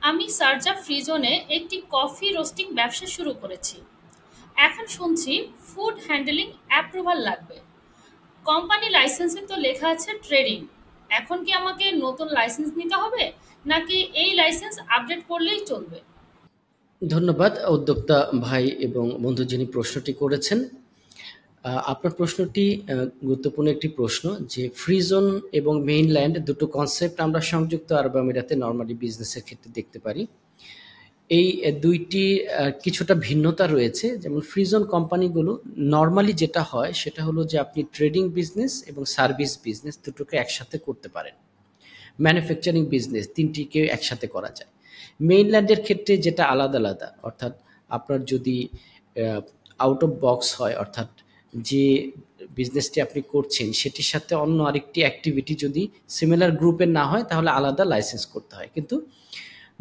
আমি Sharjah free জোনে একটি কফি রোস্টিং ব্যবসা শুরু করেছি। এখন শুনছি ফুড হ্যান্ডলিং অ্যাপ্রুভাল লাগবে। কোম্পানি লাইসেন্সে তো লেখা আছে ট্রেডিং। এখন কি আমাকে নতুন লাইসেন্স নিতে হবে, নাকি এই লাইসেন্স আপডেট করলেই চলবে? ধন্যবাদ উদ্যোক্তা ভাই এবং বন্ধু যিনি প্রশ্নটি করেছেন। আপনার প্রশ্নটি গুরুত্বপূর্ণ একটি প্রশ্ন যে ফ্রি জোন এবং মেইনল্যান্ড দুটো কনসেপ্ট আমরা সংযুক্ত আরব আমিরাতে নরমালি বিজনেসের ক্ষেত্রে দেখতে পারি। এই দুইটি কিছুটা ভিন্নতা রয়েছে। যেমন ফ্রি জোন কোম্পানিগুলো নরমালি যেটা হয় সেটা হলো যে আপনি ট্রেডিং বিজনেস এবং সার্ভিস বিজনেস দুটোকে একসাথে করতে পারেন। ম্যানুফ্যাকচারিং বিজনেস ৩টিকে একসাথে করা যায়। মেইনল্যান্ডের ক্ষেত্রে যেটা আলাদা আলাদা, অর্থাৎ আপনার যদি আউট অফ বক্স হয়, অর্থাৎ যে বিজনেসটি আপনি করছেন সেটির সাথে অন্য আরেকটি অ্যাক্টিভিটি যদি সিমিলার গ্রুপের না হয় তাহলে আলাদা লাইসেন্স করতে হয়। কিন্তু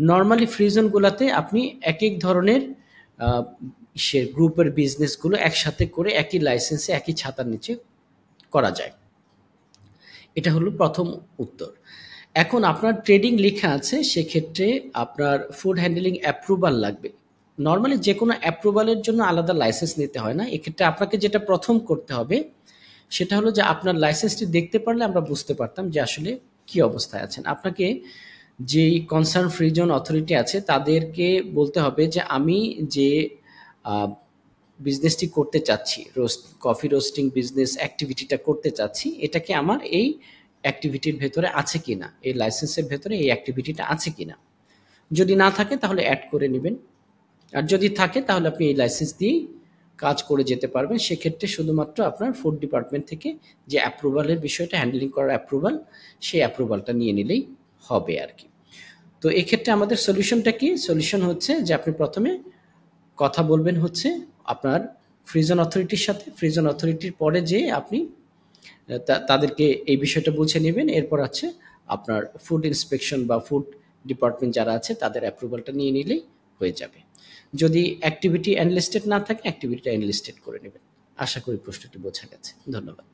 নরমালি ফ্রি জোনগুলোতে আপনি একেক ধরনের আহ, সে গ্রুপের বিজনেসগুলো একসাথে করে একই লাইসেন্সে একই ছাতার নিচে করা যায়। এটা হলো প্রথম উত্তর। এখন আপনার ট্রেডিং লেখা আছে, সেক্ষেত্রে আপনার ফুড হ্যান্ডলিং অ্যাপ্রুভাল লাগবে। নরমালি যে কোনো অ্যাপ্রুভালের জন্য আলাদা লাইসেন্স নিতে হয় না। এক্ষেত্রে আপনাকে যেটা প্রথম করতে হবে সেটা হলো যে আপনার লাইসেন্সটি দেখতে পারলে আমরা বুঝতে পারতাম যে আসলে কি অবস্থায় আছেন। আপনাকে যেই কনসার্ন ফ্রি জোন অথরিটি আছে তাদেরকে বলতে হবে যে আমি যে বিজনেসটি করতে চাচ্ছি, কফি রোস্টিং বিজনেস অ্যাক্টিভিটিটা করতে চাচ্ছি, এটা কি আমার এই অ্যাক্টিভিটির ভেতরে আছে কিনা, এই লাইসেন্সের ভেতরে এই অ্যাক্টিভিটিটা আছে কিনা। যদি না থাকে তাহলে অ্যাড করে নেবেন, আর যদি থাকে তাহলে আপনি এই লাইসেন্স দিয়েই কাজ করে যেতে পারবেন। সেক্ষেত্রে শুধুমাত্র আপনার ফুড ডিপার্টমেন্ট থেকে যে অ্যাপ্রুভালের বিষয়টা, হ্যান্ডলিং করার অ্যাপ্রুভাল, সেই অ্যাপ্রুভালটা নিয়ে নিলেই হবে আর কি। তো এক্ষেত্রে আমাদের সলিউশনটা কি? সলিউশন হচ্ছে যে আপনি প্রথমে কথা বলবেন হচ্ছে আপনার ফ্রিজন অথরিটির সাথে। ফ্রিজন অথরিটির পরে যে আপনি তাদেরকে এই বিষয়টা বুঝে নেবেন। এরপর আছে আপনার ফুড ইন্সপেকশন বা ফুড ডিপার্টমেন্ট যারা আছে তাদের অ্যাপ্রুভালটা নিয়ে নিলেই হয়ে যাবে। যদি অ্যাক্টিভিটি অ্যানলিস্টেড না থাকে অ্যাক্টিভিটিটা অ্যানলিস্টেড করে নেবেন। আশা করি প্রশ্নটি বোঝা গেছে। ধন্যবাদ।